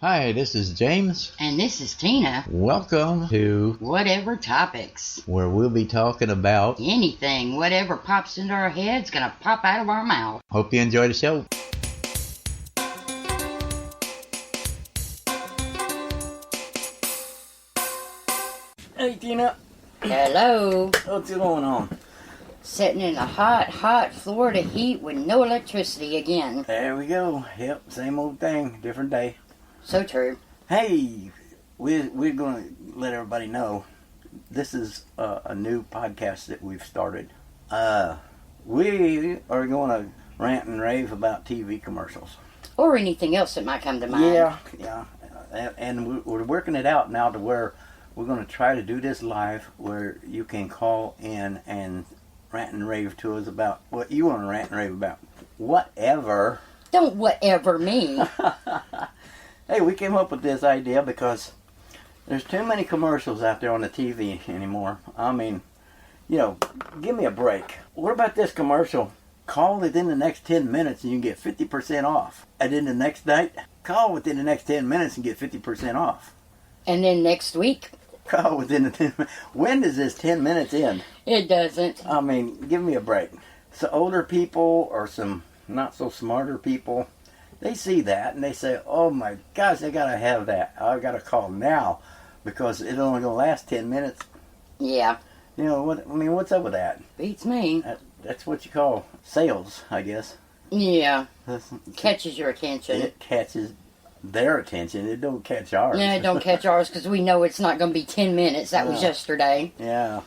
Hi, this is James. And this is Tina. Welcome to Whatever Topics. where we'll be talking about Anything, whatever pops into our head's gonna pop out of our mouth. Hope you enjoy the show. Hey Tina, Hello. what's going on? Sitting in the hot Florida heat with no electricity again. There we go. Yep, same old thing, different day. So true. Hey, we're going to let everybody know this is a new podcast that we've started. We are going to rant and rave about TV commercials. Or anything else that might come to mind. Yeah. And we're working it out now to where we're going to try to do this live where you can call in and rant and rave to us about what you want to rant and rave about. Whatever. Don't whatever me. Hey, we came up with this idea because there's too many commercials out there on the TV anymore. I mean, give me a break. What about this commercial? Call within the next 10 minutes and you can get 50% off. And then the next night, call within the next 10 minutes and get 50% off. And then next week, Call within the 10 minutes. When does this 10 minutes end? it doesn't. I mean, give me a break. So older people or some not so smarter people, they see that and they say, oh my gosh, I gotta have that. I gotta call now because it's only gonna last 10 minutes. Yeah, What's up with that? beats me. That's what you call sales, I guess. Yeah, catches your attention. It catches their attention. It don't catch ours. Yeah, don't catch ours because we know it's not going to be 10 minutes. That was yesterday. Yeah.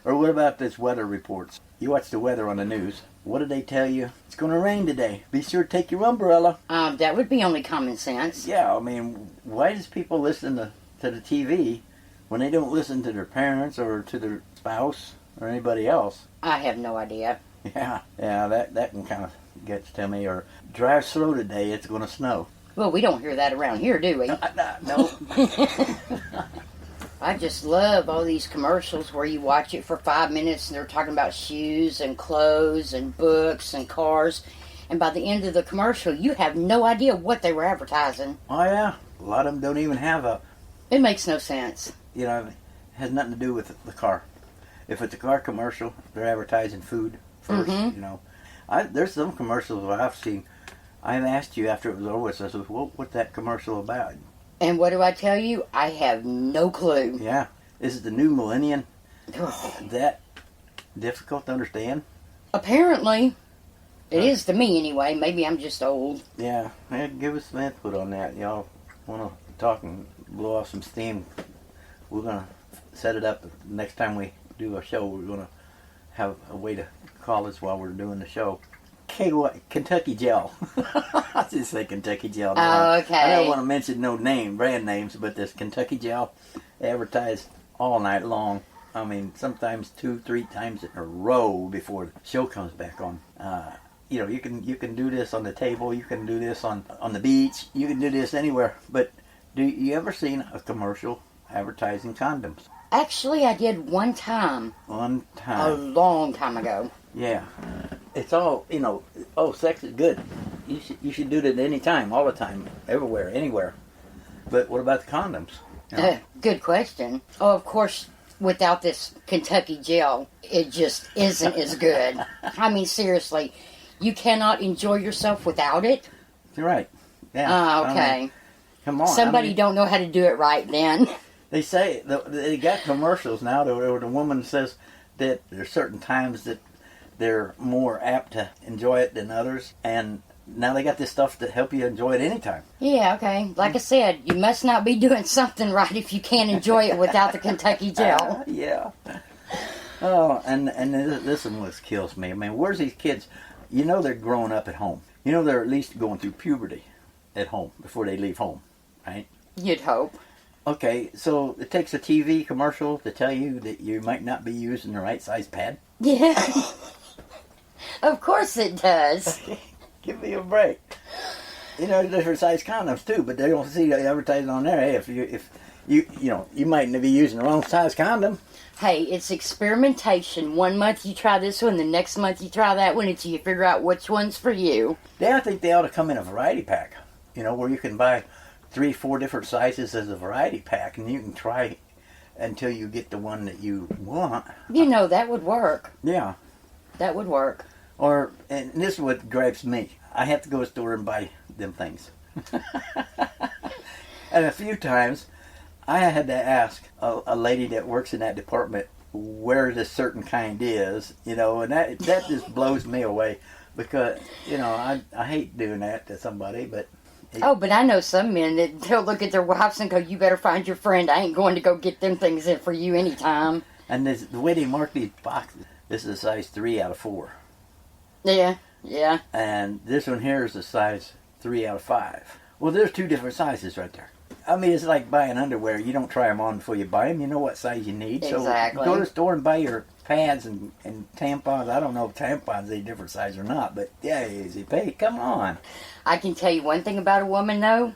Or what about this weather reports? You watch the weather on the news. What did they tell you? It's going to rain today. Be sure to take your umbrella. That would be only common sense. Yeah, I mean, why does people listen to the TV when they don't listen to their parents or to their spouse or anybody else? I have no idea. Yeah, that can kind of gets to me. Or drive slow today, it's going to snow. Well, we don't hear that around here, do we? No. I just love all these commercials where you watch it for 5 minutes and they're talking about shoes and clothes and books and cars. And by the end of the commercial, you have no idea what they were advertising. Oh, yeah. A lot of them don't even have It makes no sense. it has nothing to do with the car. If it's a car commercial, they're advertising food first, There's some commercials that I've seen. I've asked you after it was over with, I said, what's that commercial about? And what do I tell you? I have no clue. Yeah. Is it the new millennium? Is that difficult to understand? Apparently. It is to me anyway. Maybe I'm just old. Yeah. Give us some input on that. Y'all want to talk and blow off some steam? We're going to set it up next time we do a show. We're going to have a way to call us while we're doing the show. Kentucky Gel. I just say Kentucky Gel. Oh, okay. I don't want to mention no brand names, but this Kentucky Gel advertised all night long. I mean, sometimes 2-3 times in a row before the show comes back on. You can do this on the table. You can do this on the beach. You can do this anywhere. But do you ever seen a commercial advertising condoms? Actually, I did one time. One A time. long time ago. Yeah. It's all, sex is good. You should do it any time, all the time, everywhere, anywhere. But what about the condoms? Good question. Oh, of course, without this Kentucky Gel, it just isn't as good. I mean, seriously, you cannot enjoy yourself without it? You're right. Yeah. Okay. Come on. Somebody don't know how to do it right then. They say, they got commercials now where the woman says that there's certain times that they're more apt to enjoy it than others. And now they got this stuff to help you enjoy it anytime. Yeah, okay. Like I said, you must not be doing something right if you can't enjoy it without the Kentucky Gel. Yeah. Oh, and this one was kills me. I mean, where's these kids? They're growing up at home. They're at least going through puberty at home before they leave home, right? You'd hope. Okay, so it takes a TV commercial to tell you that you might not be using the right size pad? Yeah. Of course it does. Give me a break. Different size condoms too, but they don't see the advertising on there. Hey, if you might be using the wrong size condom. Hey, it's experimentation. 1 month you try this one, the next month you try that one until you figure out which one's for you. I think they ought to come in a variety pack. where you can buy 3-4 different sizes as a variety pack, and you can try until you get the one that you want. That would work. Yeah. That would work. And this is what gripes me. I have to go to the store and buy them things. And a few times, I had to ask a lady that works in that department where this certain kind is, and that just blows me away because, I hate doing that to somebody, but... But I know some men that they'll look at their wives and go, you better find your friend. I ain't going to go get them things in for you anytime. And the way they mark these boxes, this is a size 3 out of 4. Yeah. And this one here is a size 3 out of 5. Well, there's 2 different sizes right there. I mean, it's like buying underwear. You don't try them on before you buy them. You know what size you need. Exactly. So go to the store and buy your pads and tampons. I don't know if tampons are a different size or not, but yeah, easy pay. Come on. I can tell you one thing about a woman, though.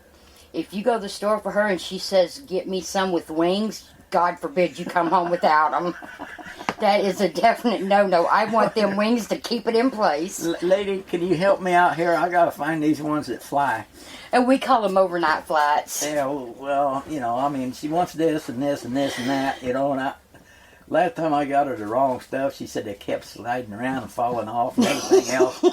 If you go to the store for her and she says, get me some with wings, God forbid you come home without them. That is a definite no-no. I want them wings to keep it in place. Lady, can you help me out here? I got to find these ones that fly. And we call them overnight flights. Yeah, well, she wants this and this and this and that, and last time I got her the wrong stuff, she said they kept sliding around and falling off and everything else.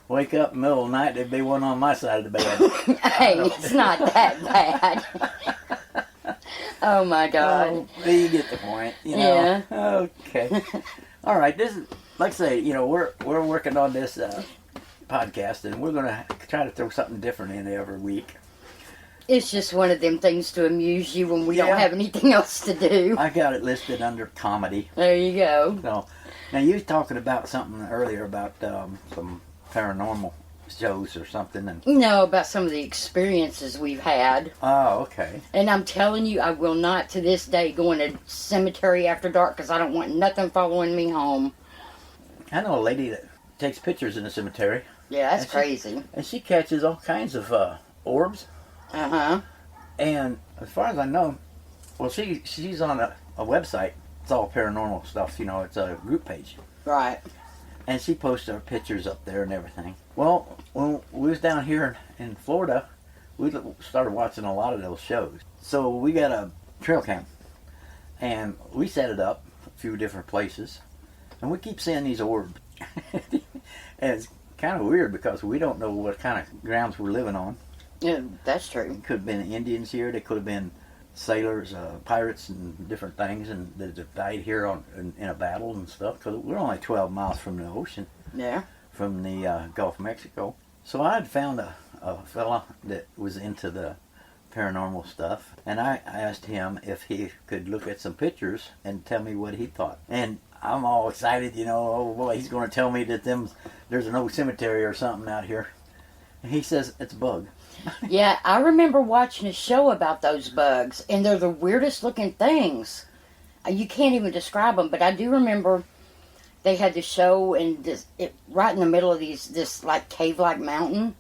Wake up in the middle of the night, there'd be one on my side of the bed. Hey, it's not that bad. Oh, my God. Oh, you get the point, Yeah. Okay. All right, this is, like I say, we're working on this podcast, and we're going to try to throw something different in every week. It's just one of them things to amuse you when we don't have anything else to do. I got it listed under comedy. There you go. So, now you was talking about something earlier about some paranormal shows or something. About some of the experiences we've had. Oh, okay. And I'm telling you, I will not to this day go in a cemetery after dark because I don't want nothing following me home. I know a lady that takes pictures in the cemetery. Yeah, that's crazy. And she catches all kinds of orbs. Uh-huh. And as far as I know, well, she's on a website. It's all paranormal stuff, it's a group page. Right. And she posts her pictures up there and everything. Well, when we was down here in Florida, we started watching a lot of those shows. So we got a trail cam. And we set it up a few different places. And we keep seeing these orbs. And it's kind of weird because we don't know what kind of grounds we're living on. Yeah, that's true. It could have been Indians here. They could have been sailors, pirates, and different things, and that have died here in a battle and stuff. Because we're only 12 miles from the ocean. Yeah. From the Gulf of Mexico. So I had found a fella that was into the paranormal stuff, and I asked him if he could look at some pictures and tell me what he thought. And I'm all excited, oh boy, he's going to tell me that there's an old cemetery or something out here. And he says it's a bug. Yeah, I remember watching a show about those bugs, and they're the weirdest looking things. You can't even describe them, but I do remember they had the show right in the middle of this like cave-like mountain.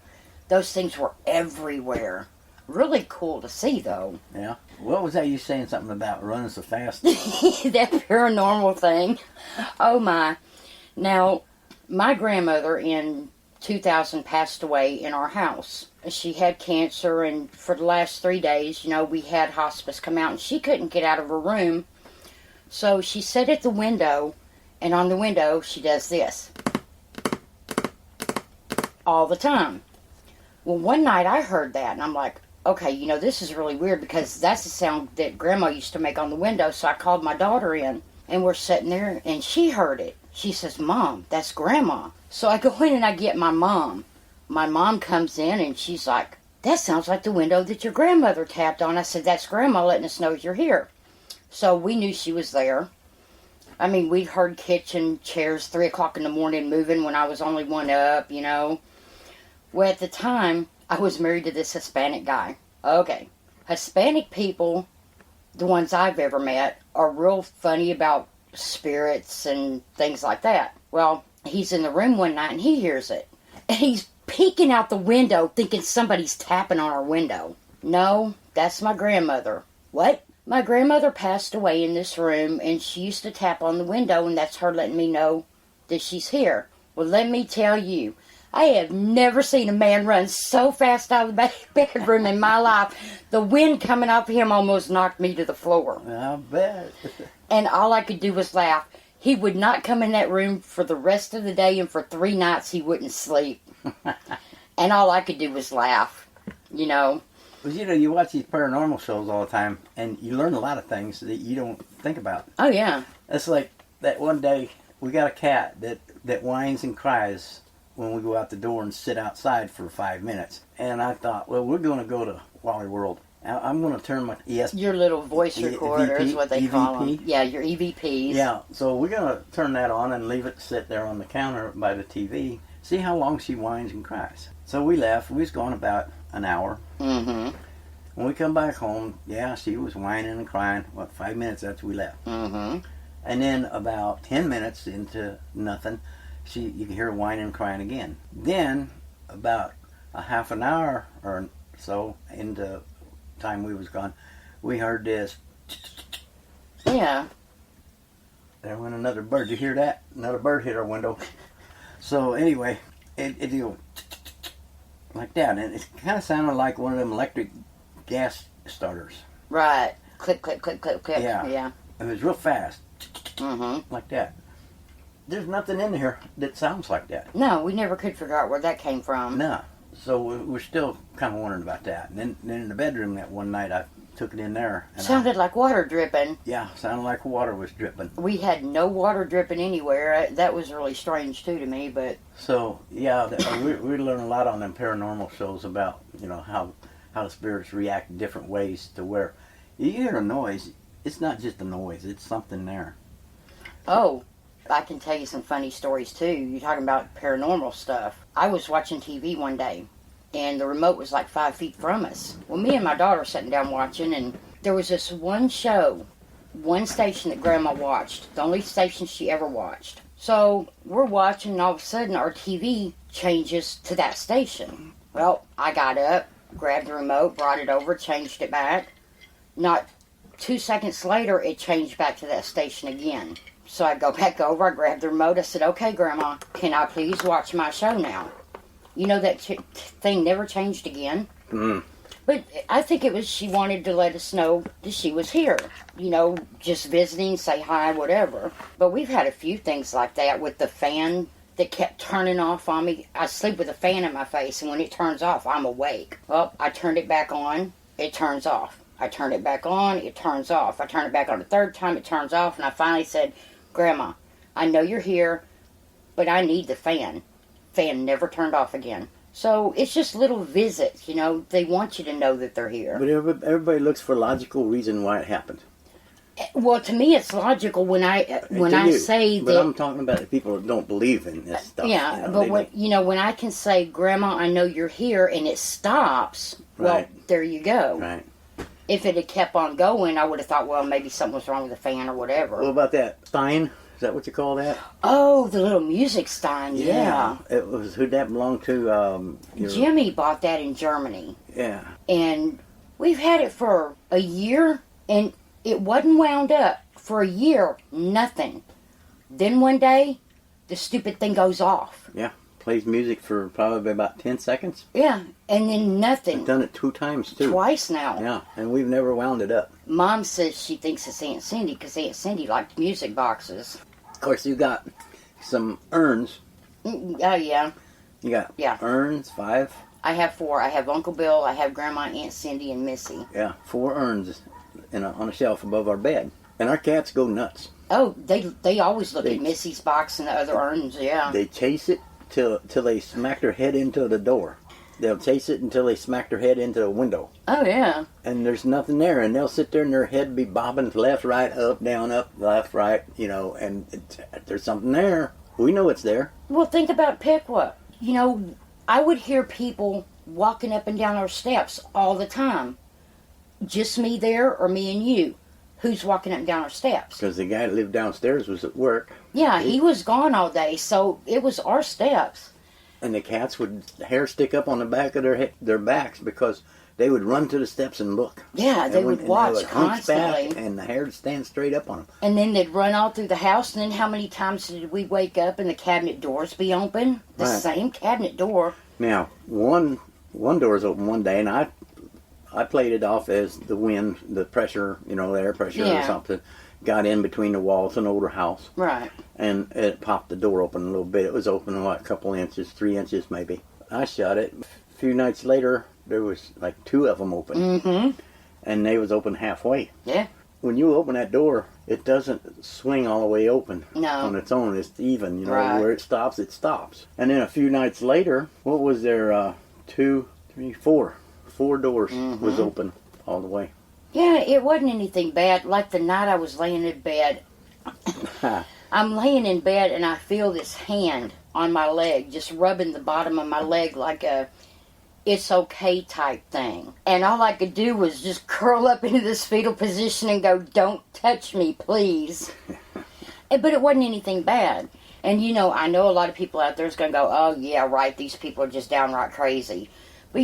Those things were everywhere. Really cool to see, though. Yeah. What was that you saying something about running so fast? That paranormal thing. Oh, my. Now, my grandmother in 2000 passed away in our house. She had cancer, and for the last 3 days, we had hospice come out, and she couldn't get out of her room. So she sat at the window, and on the window, she does this. All the time. Well, one night I heard that, and I'm like, okay, this is really weird because that's the sound that Grandma used to make on the window. So I called my daughter in, and we're sitting there, and she heard it. She says, Mom, that's Grandma. So I go in and I get my mom. My mom comes in, and she's like, that sounds like the window that your grandmother tapped on. I said, that's Grandma letting us know you're here. So we knew she was there. I mean, we'd heard kitchen chairs 3 o'clock in the morning moving when I was only one up, Well, at the time, I was married to this Hispanic guy. Okay. Hispanic people, the ones I've ever met, are real funny about spirits and things like that. Well, he's in the room one night and he hears it. And he's peeking out the window thinking somebody's tapping on our window. No, that's my grandmother. What? My grandmother passed away in this room, and she used to tap on the window, and that's her letting me know that she's here. Well, let me tell you, I have never seen a man run so fast out of the bedroom in my life. The wind coming off him almost knocked me to the floor. I bet. And all I could do was laugh. He would not come in that room for the rest of the day, and for 3 nights he wouldn't sleep. And all I could do was laugh, you know. Well, you know, you watch these paranormal shows all the time, and you learn a lot of things that you don't think about. Oh, yeah. It's like that one day, we got a cat that whines and cries when we go out the door and sit outside for 5 minutes. And I thought, well, we're going to go to Wally World. I'm going to turn my Your little voice recorder is what they call them. Yeah, your EVPs. Yeah, so we're going to turn that on and leave it sit there on the counter by the TV. See how long she whines and cries. So we left. We was gone about an hour. Mm-hmm. When we come back home, yeah, she was whining and crying. 5 minutes after we left. Mm-hmm. And then about 10 minutes into nothing, you can hear her whining and crying again. Then about a half an hour or so into time we was gone, we heard this. Yeah. There went another bird. Did you hear that? Another bird hit our window. So anyway, it go like that, and it kind of sounded like one of them electric gas starters. Right. Click, click, click, click, click. Yeah. Yeah. It was real fast. Mm-hmm. Like that. There's nothing in here that sounds like that. No, we never could figure out where that came from. No. So we're still kind of wondering about that. And then in the bedroom that one night, I took it in there. And Sounded like water dripping. Yeah, sounded like water was dripping. We had no water dripping anywhere. That was really strange, too, to me, but... So, yeah, we learn a lot on them paranormal shows about, you know, how the spirits react in different ways to where you hear a noise. It's not just a noise. It's something there. Oh, I can tell you some funny stories, too. You're talking about paranormal stuff. I was watching TV one day, and the remote was like 5 feet from us. Well, me and my daughter were sitting down watching, and there was this one show, one station that Grandma watched, the only station she ever watched. So we're watching, and all of a sudden our TV changes to that station. Well, I got up, grabbed the remote, brought it over, changed it back. Not 2 seconds later, it changed back to that station again. So I go back over, I grabbed the remote, I said, okay, Grandma, can I please watch my show now? You know, that thing never changed again. Mm. But I think it was she wanted to let us know that she was here. You know, just visiting, say hi, whatever. But we've had a few things like that with the fan that kept turning off on me. I sleep with a fan in my face, and when it turns off, I'm awake. Well, I turned it back on, it turns off. I turn it back on, it turns off. I turn it back on the third time, it turns off, and I finally said, Grandma, I know you're here, but I need the fan. Fan never turned off again. So it's just little visits, you know. They want you to know that they're here. But everybody looks for a logical reason why it happened. Well, to me, it's logical when I say that. But I'm talking about the people that don't believe in this stuff. Yeah, you know, but when I can say, Grandma, I know you're here, and it stops, well, Right. there you go. Right. If it had kept on going, I would have thought, well, maybe something was wrong with the fan or whatever. What about that Stein? Is that what you call that? Oh, the little music Stein, yeah. It was, who'd that belong to? Jimmy bought that in Germany. Yeah. And we've had it for a year, and it wasn't wound up. For a year, nothing. Then one day, the stupid thing goes off. Yeah. Plays music for probably about 10 seconds. Yeah, and then nothing. I've done it 2 times, too. Twice now. Yeah, and we've never wound it up. Mom says she thinks it's Aunt Cindy because Aunt Cindy liked music boxes. Of course, you got some urns. Oh, yeah. You got Yeah. urns, 5. I have 4. I have Uncle Bill, I have Grandma, Aunt Cindy, and Missy. Yeah, 4 urns on a shelf above our bed. And our cats go nuts. Oh, they always look at Missy's box and the other urns, yeah. They chase it till they smack their head into the door. They'll chase it until they smack their head into the window. Oh, yeah. And there's nothing there. And they'll sit there and their head be bobbing left, right, up, down, up, left, right, you know, and there's something there. We know it's there. Well, think about Piqua. You know, I would hear people walking up and down our steps all the time. Just me there or me and you. Who's walking up and down our steps? Because the guy that lived downstairs was at work. Yeah, he was gone all day, so it was our steps. And the cats would hair stick up on the back of their backs because they would run to the steps and look. Yeah, they would watch they would hunch back, constantly. and the hair would stand straight up on them. And then they'd run all through the house. And then how many times did we wake up and the cabinet doors be open? The Right. same cabinet door. Now, one door was open one day, and I played it off as the wind, the pressure, the air pressure or something, got in between the walls of an older house. Right. And it popped the door open a little bit. It was open, a couple inches, 3 inches maybe. I shut it. A few nights later, there was like 2 of them open. Mm-hmm. And they was open halfway. Yeah. When you open that door, it doesn't swing all the way open No. on its own. It's even, Right. where it stops, it stops. And then a few nights later, what was there, 2, 3, 4? 4 doors was open all the way. Yeah, it wasn't anything bad. Like the night I was laying in bed, I'm laying in bed and I feel this hand on my leg, just rubbing the bottom of my leg like a it's okay type thing. And all I could do was just curl up into this fetal position and go, don't touch me, please. But it wasn't anything bad. And I know a lot of people out there is going to go, oh yeah, right, these people are just downright crazy. But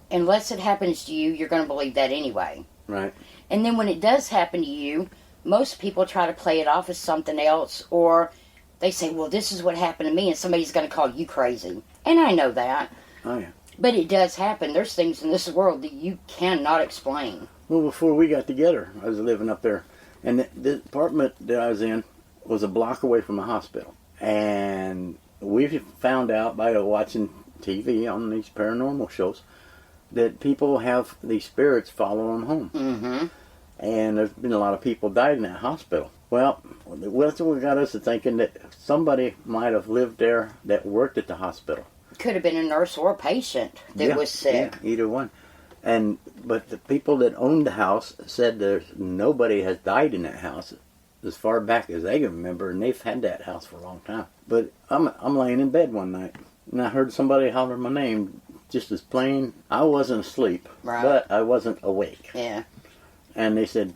unless it happens to you, you're going to believe that anyway. Right. And then when it does happen to you, most people try to play it off as something else, or they say, well, this is what happened to me, and somebody's going to call you crazy. And I know that. Oh, yeah. But it does happen. There's things in this world that you cannot explain. Well, before we got together, I was living up there. And the apartment that I was in was a block away from the hospital. And we found out by watching TV on these paranormal shows that people have these spirits follow them home. Mm-hmm. And there's been a lot of people died in that hospital. Well, that's what got us to thinking that somebody might have lived there that worked at the hospital. Could have been a nurse or a patient that was sick. Yeah, either one. But the people that owned the house said there's nobody has died in that house as far back as they can remember, and they've had that house for a long time. But I'm laying in bed one night, and I heard somebody holler my name just as plain. I wasn't asleep, Right. but I wasn't awake. Yeah. And they said,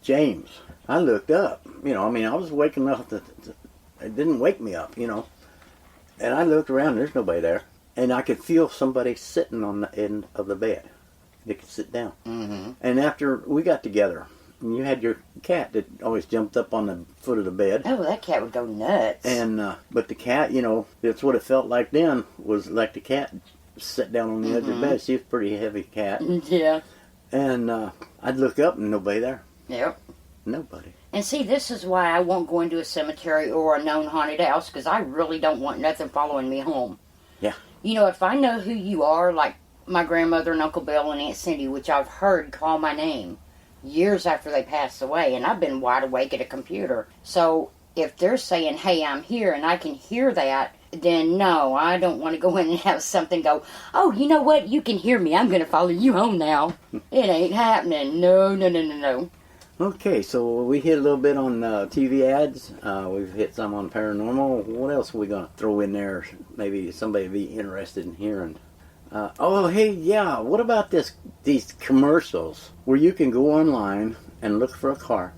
James. I looked up. I was waking up. It didn't wake me up, And I looked around, there's nobody there. And I could feel somebody sitting on the end of the bed. They could sit down. Mm-hmm. And after we got together, and you had your cat that always jumped up on the foot of the bed. Oh, that cat would go nuts. And but the cat, that's what it felt like then, was like the cat sat down on the edge of the bed. She was a pretty heavy cat. Yeah. And I'd look up and nobody there. Yep. Nobody. And see, this is why I won't go into a cemetery or a known haunted house, because I really don't want nothing following me home. Yeah. If I know who you are, like my grandmother and Uncle Bill and Aunt Cindy, which I've heard call my name years after they passed away, and I've been wide awake at a computer. So if they're saying, hey, I'm here, and I can hear that, then no, I don't want to go in and have something go, oh, you know what, you can hear me, I'm going to follow you home now. It ain't happening. No. Okay, so we hit a little bit on TV ads. We've hit some on paranormal. What else are we going to throw in there? Maybe somebody would be interested in hearing. What about these commercials where you can go online and look for a car?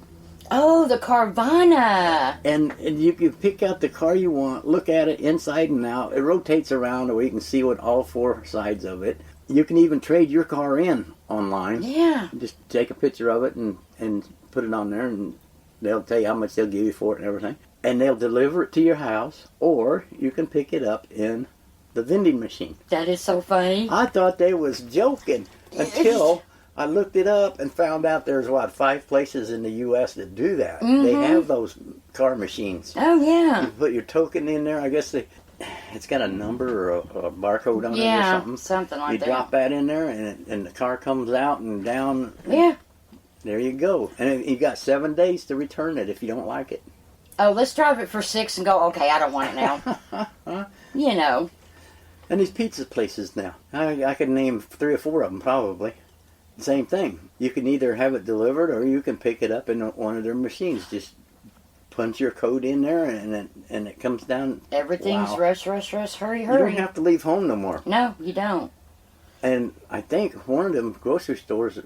Oh, the Carvana. And you can pick out the car you want, look at it inside and out. It rotates around where you can see what all 4 sides of it. You can even trade your car in online. Yeah. Just take a picture of it and put it on there, and they'll tell you how much they'll give you for it and everything. And they'll deliver it to your house, or you can pick it up in the vending machine. That is so funny. I thought they was joking until I looked it up and found out there's, 5 places in the U.S. that do that. Mm-hmm. They have those car machines. Oh, yeah. You put your token in there. I guess it's got a number or a barcode on it or Yeah, something. something like You that. drop that in there, and the car comes out and down. Yeah. There you go. And you got 7 days to return it if you don't like it. Oh, let's drive it for 6 and go, okay, I don't want it now. And these pizza places now. I could name 3 or 4 of them probably. Same thing. You can either have it delivered or you can pick it up in one of their machines. Just punch your code in there and it comes down. Everything's Wow. rush, hurry. You don't have to leave home no more. No, you don't. And I think one of them grocery stores, a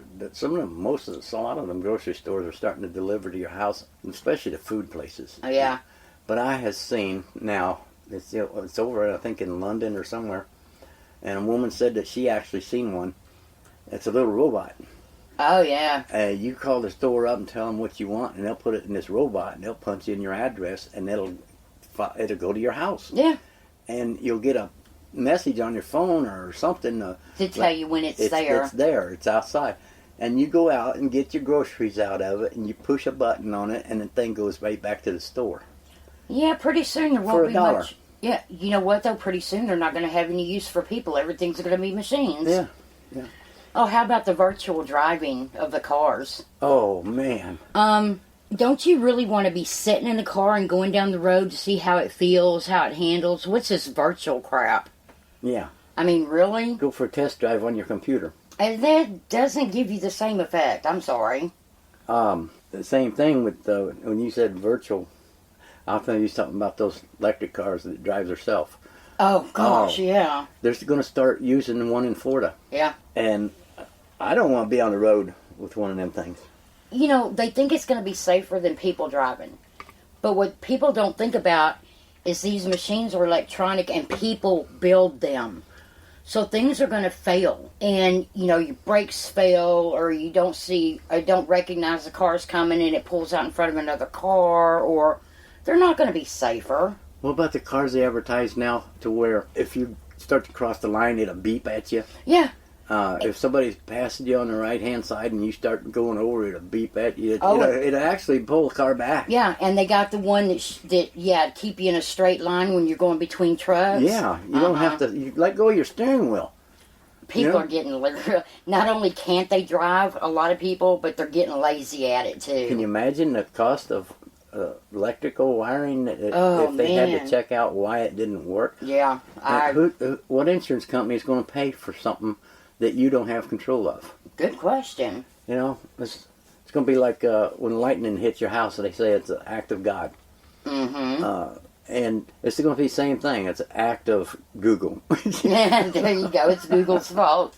lot of them grocery stores are starting to deliver to your house, especially the food places. Oh, yeah. But I have seen now, it's over, I think, in London or somewhere, and a woman said that she actually seen one, It's a little robot. Oh, yeah. You call the store up and tell them what you want, and they'll put it in this robot, and they'll punch in your address, and it'll go to your house. Yeah. And you'll get a message on your phone or something to tell you when it's there. It's there. It's outside. And you go out and get your groceries out of it, and you push a button on it, and the thing goes right back to the store. Yeah, pretty soon there For won't be $1. much. Yeah, you know what, though? Pretty soon they're not going to have any use for people. Everything's going to be machines. Yeah, yeah. Oh, how about the virtual driving of the cars? Oh, man. Don't you really want to be sitting in the car and going down the road to see how it feels, how it handles? What's this virtual crap? Yeah. I mean, really? Go for a test drive on your computer. And that doesn't give you the same effect. I'm sorry. The same thing with when you said virtual. I'll tell you something about those electric cars that drive themselves. Oh, gosh, yeah. They're going to start using one in Florida. Yeah. And I don't want to be on the road with one of them things. You know, they think it's going to be safer than people driving. But what people don't think about is these machines are electronic and people build them. So things are going to fail. And, you know, your brakes fail or you don't recognize the car's coming and it pulls out in front of another car, or they're not going to be safer. What about the cars they advertise now to where if you start to cross the line, it'll beep at you? Yeah. If somebody's passing you on the right-hand side and you start going over, it'll beep at you. Oh. It'll actually pull the car back. Yeah, and they got the one that keep you in a straight line when you're going between trucks. Yeah, you don't have to. You let go of your steering wheel. People are getting, not only can't they drive, a lot of people, but they're getting lazy at it too. Can you imagine the cost of electrical wiring if they man. had to check out why it didn't work? Yeah. What insurance company is going to pay for something that you don't have control of? Good question. You know, it's going to be like when lightning hits your house, they say it's an act of God. Mm-hmm. And it's going to be the same thing. It's an act of Google. Yeah, there you go. It's Google's fault.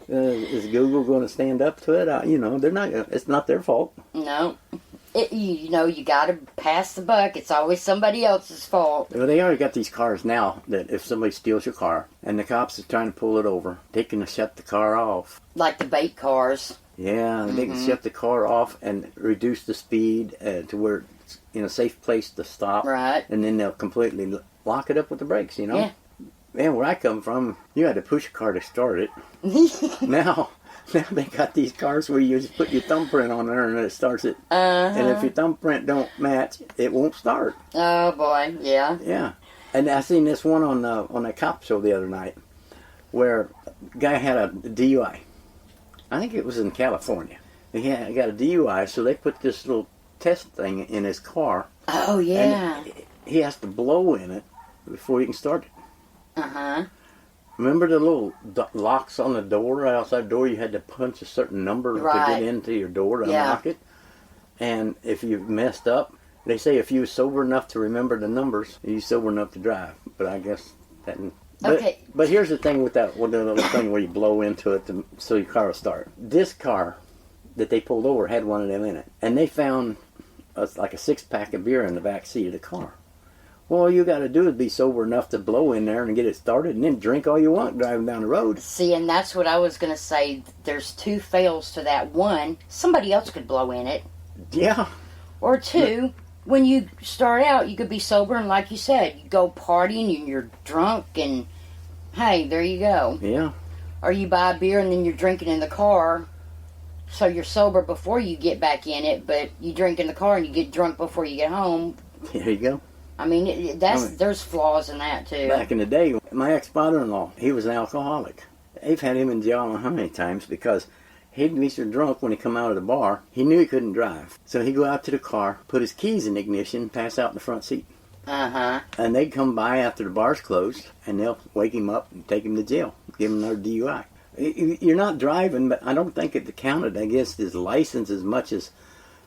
Is Google going to stand up to it? You know, they're not. It's not their fault. No. You know, you got to pass the buck. It's always somebody else's fault. Well, they already got these cars now that if somebody steals your car and the cops are trying to pull it over, they can shut the car off. Like the bait cars. Yeah, they can shut the car off and reduce the speed to where it's in a safe place to stop. Right. And then they'll completely lock it up with the brakes, you know? Yeah. Man, where I come from, you had to push a car to start it. Now they got these cars where you just put your thumbprint on there and it starts it. Uh-huh. And if your thumbprint don't match, it won't start. Oh, boy. Yeah. Yeah. And I seen this one on a cop show the other night where a guy had a DUI. I think it was in California. He got a DUI, so they put this little test thing in his car. Oh, yeah. And he has to blow in it before he can start it. Uh-huh. Remember the little locks on the door, outside door? You had to punch a certain number to get into your door to unlock it. And if you messed up, they say if you were sober enough to remember the numbers, you're sober enough to drive. But I guess that... But here's the thing with that, with the little thing where you blow into it so your car will start. This car that they pulled over had one of them in it. And they found like a 6-pack of beer in the back seat of the car. Well, all you got to do is be sober enough to blow in there and get it started and then drink all you want driving down the road. See, and that's what I was going to say. There's 2 fails to that. 1, somebody else could blow in it. Yeah. Or 2, when you start out, you could be sober and like you said, you go partying and you're drunk and, hey, there you go. Yeah. Or you buy a beer and then you're drinking in the car, so you're sober before you get back in it, but you drink in the car and you get drunk before you get home. There you go. I mean, there's flaws in that, too. Back in the day, my ex-father-in-law, he was an alcoholic. They've had him in jail how many times because he'd be so drunk when he come out of the bar, he knew he couldn't drive. So he'd go out to the car, put his keys in the ignition, pass out in the front seat. Uh-huh. And they'd come by after the bar's closed, and they'll wake him up and take him to jail, give him another DUI. You're not driving, but I don't think it counted against his license as much as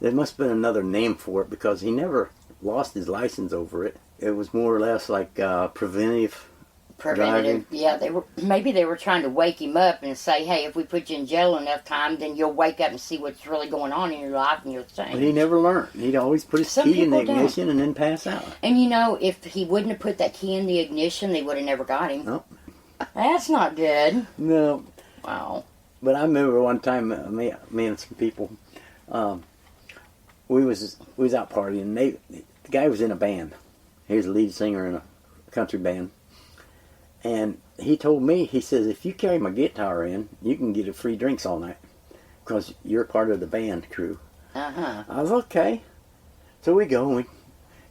there must have been another name for it because he never lost his license over it. It was more or less like preventive driving. Yeah, maybe they were trying to wake him up and say, hey, if we put you in jail enough time, then you'll wake up and see what's really going on in your life and you'll change. But he never learned. He'd always put his key in the ignition and then pass out. And you know, if he wouldn't have put that key in the ignition, they would have never got him. Nope. That's not good. No. Wow. But I remember one time, me and some people, we was out partying. And the guy was in a band. He was the lead singer in a country band. And he told me, he says, if you carry my guitar in, you can get free drinks all night because you're part of the band crew. Uh-huh. I was okay. So we go. And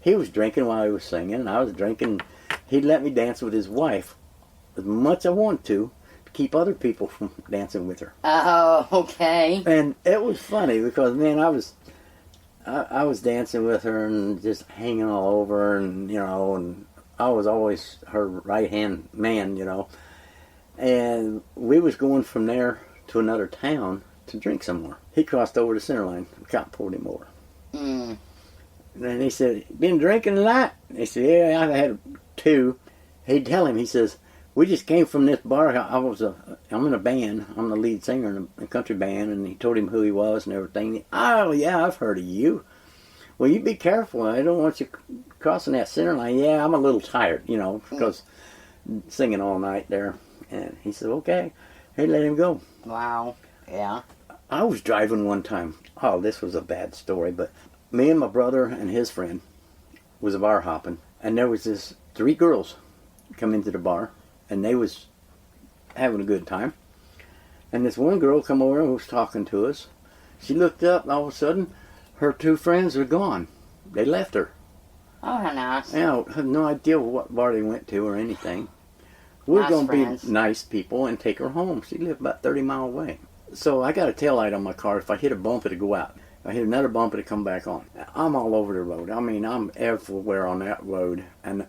he was drinking while he was singing, and I was drinking. He'd let me dance with his wife as much as I wanted to keep other people from dancing with her. Oh, okay. And it was funny because, man, I was dancing with her and just hanging all over her, and and I was always her right-hand man, And we was going from there to another town to drink some more. He crossed over the center line. The cop pulled him over. Mm. And then he said, been drinking tonight? He said, yeah, I had 2. He'd tell him, he says, we just came from this bar. I'm in a band. I'm the lead singer in a country band. And he told him who he was and everything. Oh, yeah, I've heard of you. Well, you be careful. I don't want you crossing that center line. Yeah, I'm a little tired, because singing all night there. And he said, okay. He let him go. Wow. Yeah. I was driving one time. Oh, this was a bad story, but me and my brother and his friend was bar hopping. And there was this 3 girls come into the bar. And they was having a good time. And this one girl come over and was talking to us. She looked up, and all of a sudden, her 2 friends were gone. They left her. Oh, how nice. I have no idea what bar they went to or anything. We're Nice going to friends. be nice people and take her home. She lived about 30 miles away. So I got a taillight on my car. If I hit a bump, it'll go out. If I hit another bump, it'll come back on. I'm all over the road. I mean, I'm everywhere on that road. And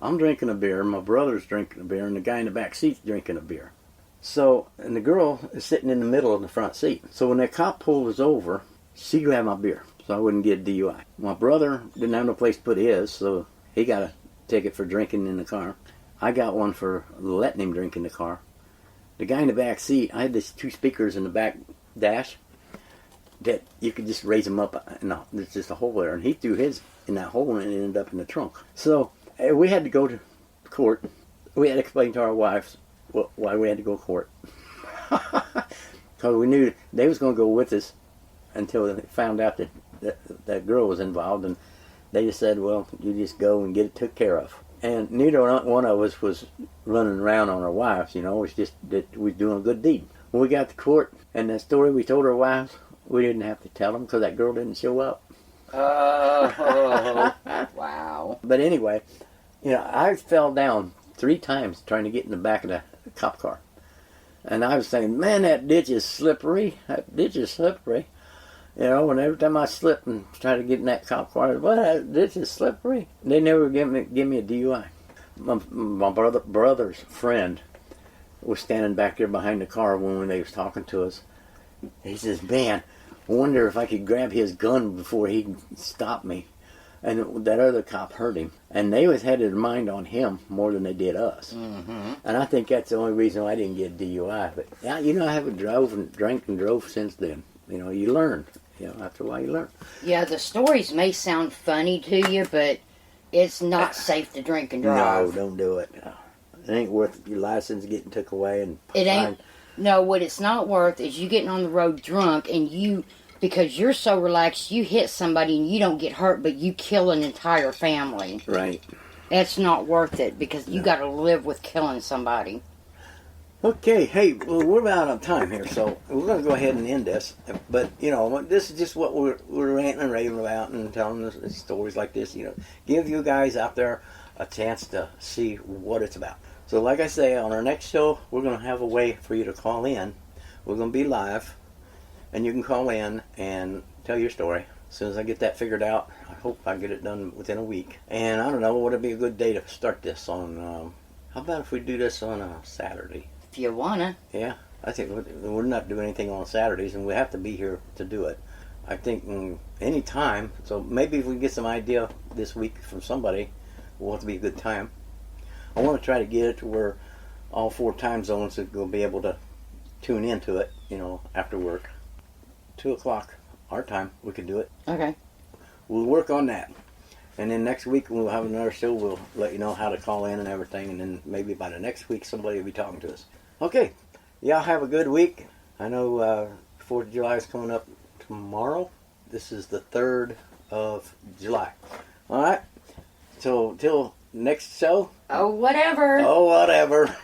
I'm drinking a beer. My brother's drinking a beer. And the guy in the back seat's drinking a beer. So, and the girl is sitting in the middle of the front seat. So when that cop pulled us over, she grabbed my beer so I wouldn't get a DUI. My brother didn't have no place to put his, so he got a ticket for drinking in the car. I got one for letting him drink in the car. The guy in the back seat, I had these 2 speakers in the back dash that you could just raise them up. No, there's just a hole there. And he threw his in that hole and it ended up in the trunk. So we had to go to court. We had to explain to our wives why we had to go to court. Because we knew they was going to go with us until they found out that girl was involved. And they just said, well, you just go and get it took care of. And neither one of us was running around on our wives, It's just that we was doing a good deed. When we got to court, and the story we told our wives, we didn't have to tell them because that girl didn't show up. Oh, wow. But anyway, I fell down 3 times trying to get in the back of the cop car. And I was saying, man, that ditch is slippery. That ditch is slippery. And every time I slip and try to get in that cop car, well, that ditch is slippery. They never give me a DUI. My brother's friend was standing back there behind the car when they was talking to us. He says, man, I wonder if I could grab his gun before he stopped me. And that other cop heard him. And they was had their mind on him more than they did us. Mm-hmm. And I think that's the only reason I didn't get a DUI. But, I haven't drove and drank and drove since then. You learn. After a while you learn. Yeah, the stories may sound funny to you, but it's not safe to drink and drive. No, don't do it. It ain't worth your license getting took away. And It ain't. No, what it's not worth is you getting on the road drunk and because you're so relaxed, you hit somebody and you don't get hurt, but you kill an entire family. Right. That's not worth it because you got to live with killing somebody. Okay, hey, well, we're about out of time here, so we're going to go ahead and end this. But, this is just what we're ranting and raving about and telling us stories like this, Give you guys out there a chance to see what it's about. So like I say, on our next show, we're going to have a way for you to call in. We're going to be live, and you can call in and tell your story. As soon as I get that figured out, I hope I get it done within a week. And I don't know, would it be a good day to start this on, how about if we do this on a Saturday? If you wanna. Yeah, I think we're not doing anything on Saturdays, and we have to be here to do it. I think any time, so maybe if we get some idea this week from somebody, will have to be a good time. I want to try to get it to where all 4 time zones will be able to tune into it, after work. 2 o'clock our time, we can do it. Okay. We'll work on that. And then next week we'll have another show. We'll let you know how to call in and everything. And then maybe by the next week somebody will be talking to us. Okay. y'all have a good week. I know 4th of July is coming up tomorrow. This is the 3rd of July. All right. So till next show. Oh, whatever. Oh, whatever.